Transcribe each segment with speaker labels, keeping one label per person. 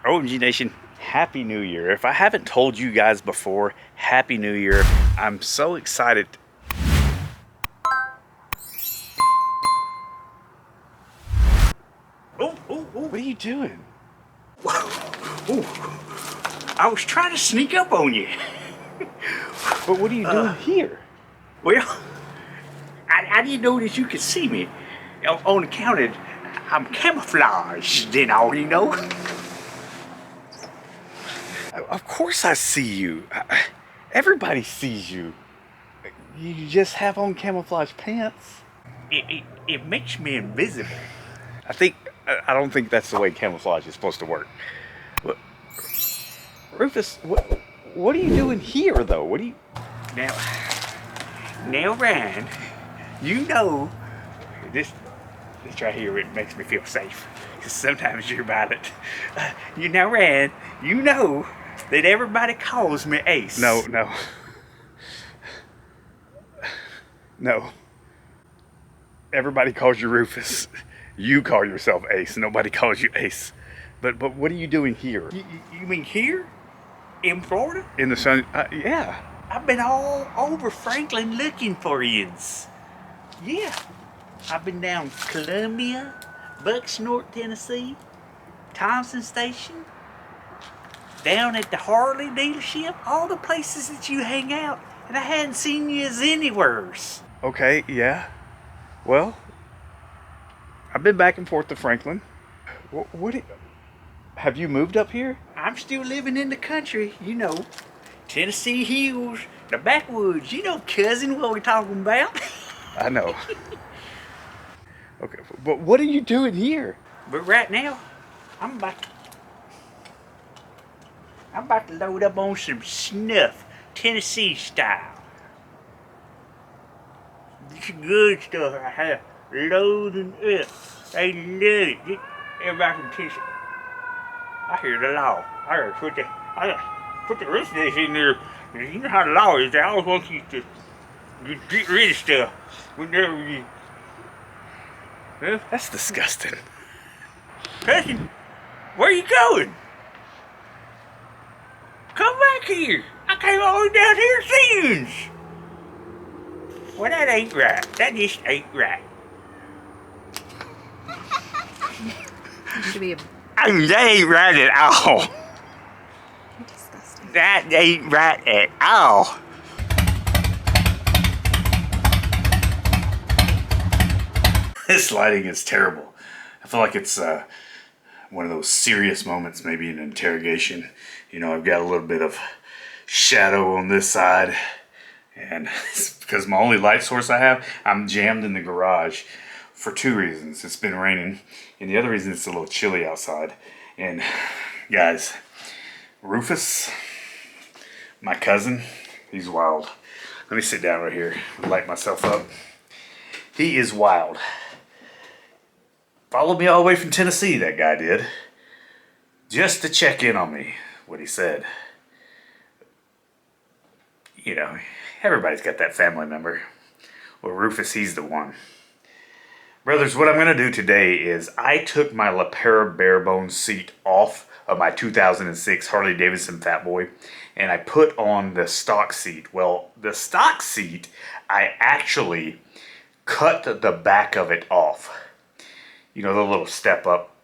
Speaker 1: OMG Nation, Happy New Year. If I haven't told you guys before, Happy New Year. I'm so excited. Oh, what are you doing? I was trying to sneak up on you. But what are you doing here? Well, I didn't know that you could see me. On account of I'm camouflaged and all, you know. Of course I see you. Everybody sees you. You just have on camouflage pants. It makes me invisible. I don't think that's the way camouflage is supposed to work. Look, Rufus, what are you doing here though? What are you... Now Ryan, you know, this right here, it makes me feel safe. Because sometimes you're about it. You know, Ryan, you know that everybody calls me Ace. No. Everybody calls you Rufus. You call yourself Ace. Nobody calls you Ace. But what are you doing here? You mean here? In Florida? In the sun? Yeah. I've been all over Franklin looking for yous. Yeah. I've been down Columbia, Bucksnort, Tennessee, Thompson Station, down at the Harley dealership, all the places that you hang out, and I hadn't seen yous anywhere. Okay, yeah. Well, I've been back and forth to Franklin. Have you moved up here? I'm still living in the country, you know. Tennessee hills, the backwoods, you know, cousin, what we're talking about. I know. Okay, but what are you doing here? But right now, I'm about to load up on some snuff, Tennessee style. It's good stuff I have. Loading up. They love it. Everybody from Tennessee. I hear the law. I gotta put the rest of this in there. You know how the law is. They always want you to get rid of stuff whenever you... Huh? That's disgusting. Cousin, where are you going? Come back here. I came all the way down here to see you. Well, that ain't right. That just ain't right. I mean, that ain't right at all.
Speaker 2: You're disgusting.
Speaker 1: That ain't right at all. This lighting is terrible. I feel like it's one of those serious moments, maybe an interrogation. You know, I've got a little bit of shadow on this side, and it's because my only light source I have, I'm jammed in the garage for two reasons. It's been raining, and the other reason it's a little chilly outside. And guys, Rufus, my cousin, he's wild. Let me sit down right here and light myself up. He is wild. Followed me all the way from Tennessee, that guy did, just to check in on me, what he said. You know, everybody's got that family member. Well, Rufus, he's the one. Brothers, what I'm going to do today is I took my LePera Bare seat off of my 2006 Harley Davidson Fat Boy, and I put on the stock seat. Well, the stock seat, I actually cut the back of it off. You know, the little step up.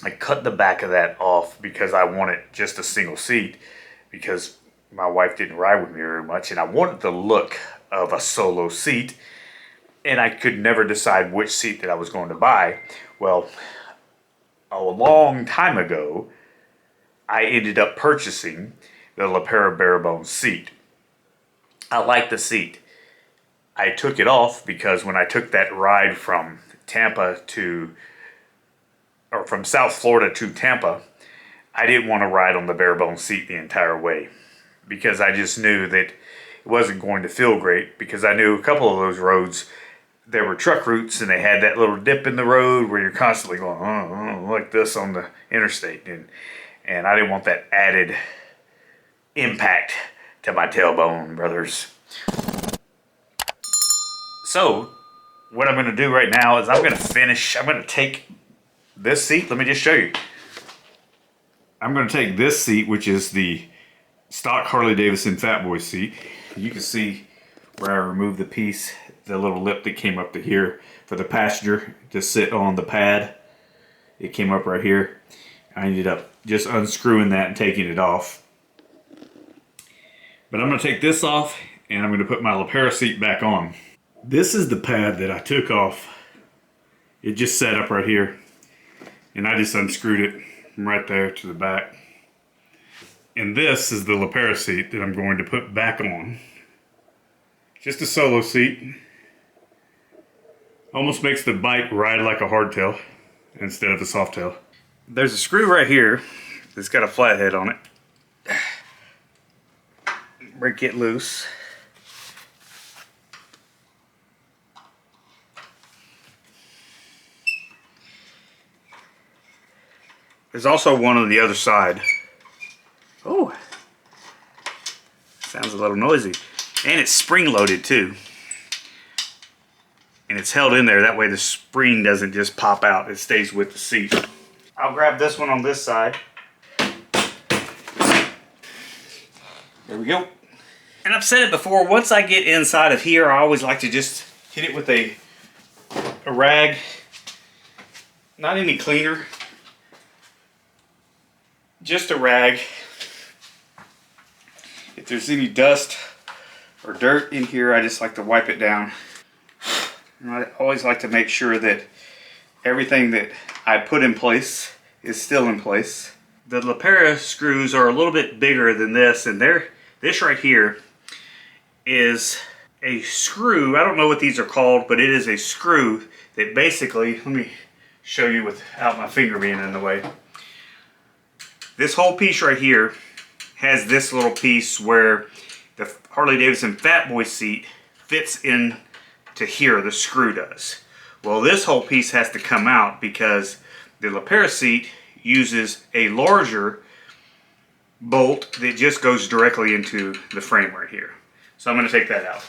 Speaker 1: I cut the back of that off because I wanted just a single seat, because my wife didn't ride with me very much, and I wanted the look of a solo seat, and I could never decide which seat that I was going to buy. Well, a long time ago, I ended up purchasing the LePera Bare seat. I like the seat. I took it off because when I took that ride from from South Florida to Tampa, I didn't want to ride on the bare seat the entire way, because I just knew that it wasn't going to feel great, because I knew a couple of those roads, there were truck routes, and they had that little dip in the road where you're constantly going like this on the interstate, and I didn't want that added impact to my tailbone, brothers. So what I'm going to do right now is I'm going to take this seat. Let me just show you. I'm going to take this seat, which is the stock Harley Davidson Fat Boy seat. You can see where I removed the piece, the little lip that came up to here for the passenger to sit on the pad. It came up right here. I ended up just unscrewing that and taking it off. But I'm going to take this off and I'm going to put my LePera seat back on. This is the pad that I took off. It just sat up right here. And I just unscrewed it from right there to the back. And this is the LePera seat that I'm going to put back on. Just a solo seat. Almost makes the bike ride like a hardtail instead of a softail. There's a screw right here that's got a flathead on it. Break it loose. There's also one on the other side. Oh, sounds a little noisy. And it's spring loaded too. And it's held in there, that way the spring doesn't just pop out, it stays with the seat. I'll grab this one on this side. There we go. And I've said it before, once I get inside of here, I always like to just hit it with a rag. Not any cleaner. Just a rag. If there's any dust or dirt in here, I just like to wipe it down. And I always like to make sure that everything that I put in place is still in place. The LePera screws are a little bit bigger than this, and this right here is a screw. I don't know what these are called, but it is a screw that basically, let me show you without my finger being in the way. This whole piece right here has this little piece where the Harley Davidson Fat Boy seat fits in to here, the screw does. Well, this whole piece has to come out because the LePera seat uses a larger bolt that just goes directly into the frame right here. So I'm going to take that out.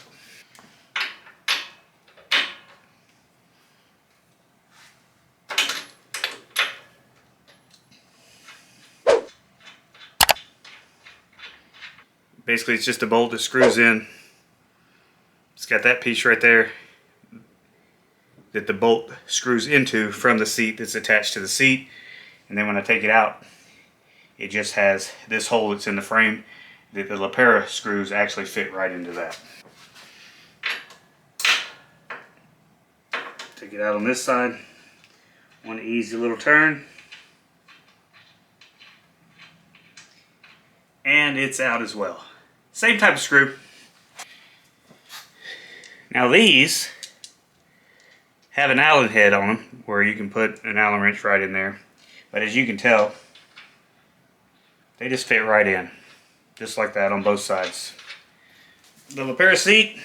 Speaker 1: Basically, it's just a bolt that screws in. It's got that piece right there that the bolt screws into from the seat that's attached to the seat. And then when I take it out, it just has this hole that's in the frame that the LePera screws actually fit right into that. Take it out on this side. One easy little turn. And it's out as well. Same type of screw. Now these have an Allen head on them where you can put an Allen wrench right in there. But as you can tell, they just fit right in. Just like that on both sides. The LePera seat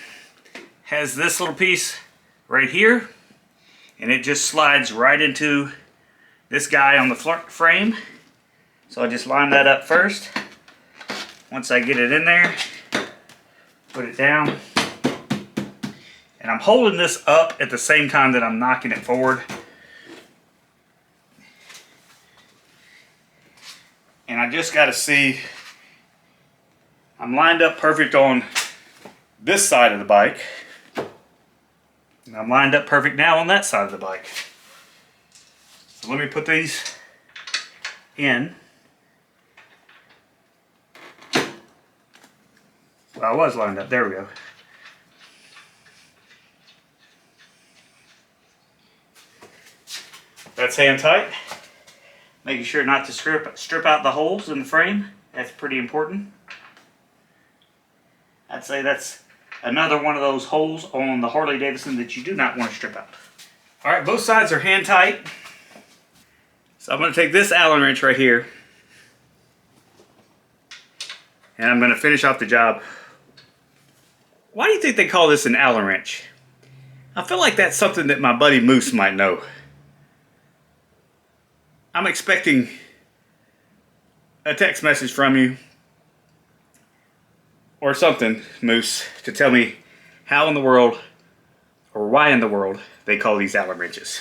Speaker 1: has this little piece right here. And it just slides right into this guy on the frame. So I just line that up first. Once I get it in there, put it down. And I'm holding this up at the same time that I'm knocking it forward. And I just got to see, I'm lined up perfect on this side of the bike. And I'm lined up perfect now on that side of the bike. So let me put these in. Well, I was lined up. There we go. That's hand tight. Making sure not to strip out the holes in the frame. That's pretty important. I'd say that's another one of those holes on the Harley Davidson that you do not want to strip out. Alright, both sides are hand tight. So I'm going to take this Allen wrench right here. And I'm going to finish off the job. Why do you think they call this an Allen wrench? I feel like that's something that my buddy Moose might know. I'm expecting a text message from you or something, Moose, to tell me how in the world or why in the world they call these Allen wrenches.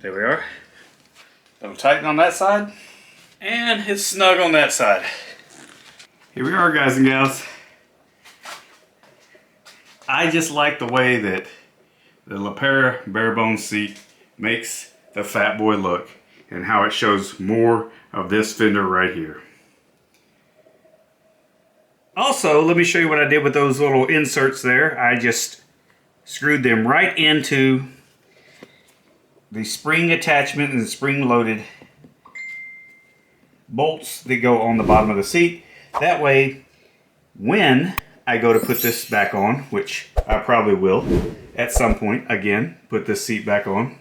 Speaker 1: There we are. A little tighten on that side. And it's snug on that side. Here we are, guys and gals. I just like the way that the LePera Bare seat makes the Fat Boy look and how it shows more of this fender right here. Also, let me show you what I did with those little inserts there. I just screwed them right into the spring attachment and the spring loaded bolts that go on the bottom of the seat. That way, when I go to put this back on, which I probably will at some point, again, put this seat back on,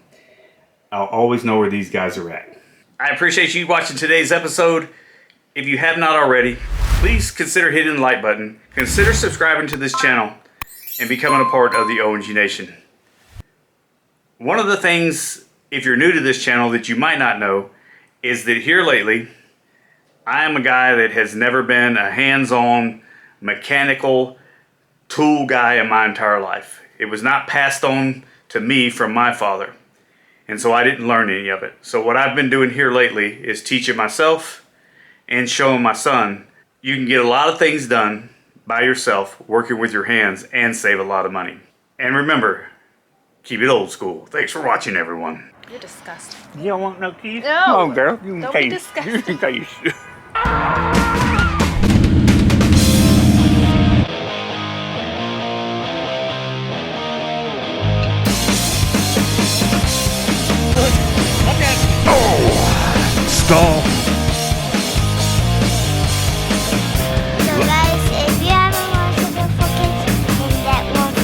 Speaker 1: I'll always know where these guys are at. I appreciate you watching today's episode. If you have not already, please consider hitting the like button, consider subscribing to this channel, and becoming a part of the OMG Nation. One of the things, if you're new to this channel, that you might not know, is that here lately, I am a guy that has never been a hands-on, mechanical tool guy in my entire life. It was not passed on to me from my father. And so I didn't learn any of it. So what I've been doing here lately is teaching myself and showing my son you can get a lot of things done by yourself, working with your hands, and save a lot of money. And remember, keep it old school. Thanks for watching, everyone.
Speaker 2: You're disgusting.
Speaker 1: You don't want no keys?
Speaker 2: No.
Speaker 1: Come on, girl. You
Speaker 2: Don't be disgusting.
Speaker 1: You can taste. Stall.
Speaker 3: So guys, if you haven't watched it before, then that won't be.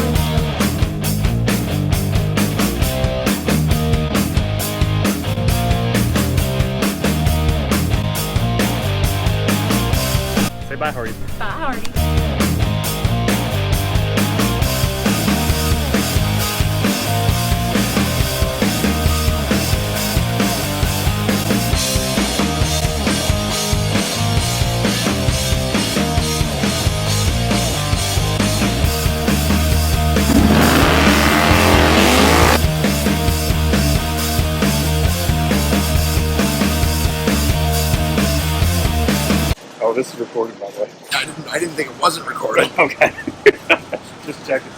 Speaker 1: Say bye, Harley.
Speaker 2: Bye, Harley.
Speaker 1: Oh, this is recorded, by the way.
Speaker 4: I didn't think it wasn't recorded.
Speaker 1: Okay. Just checking.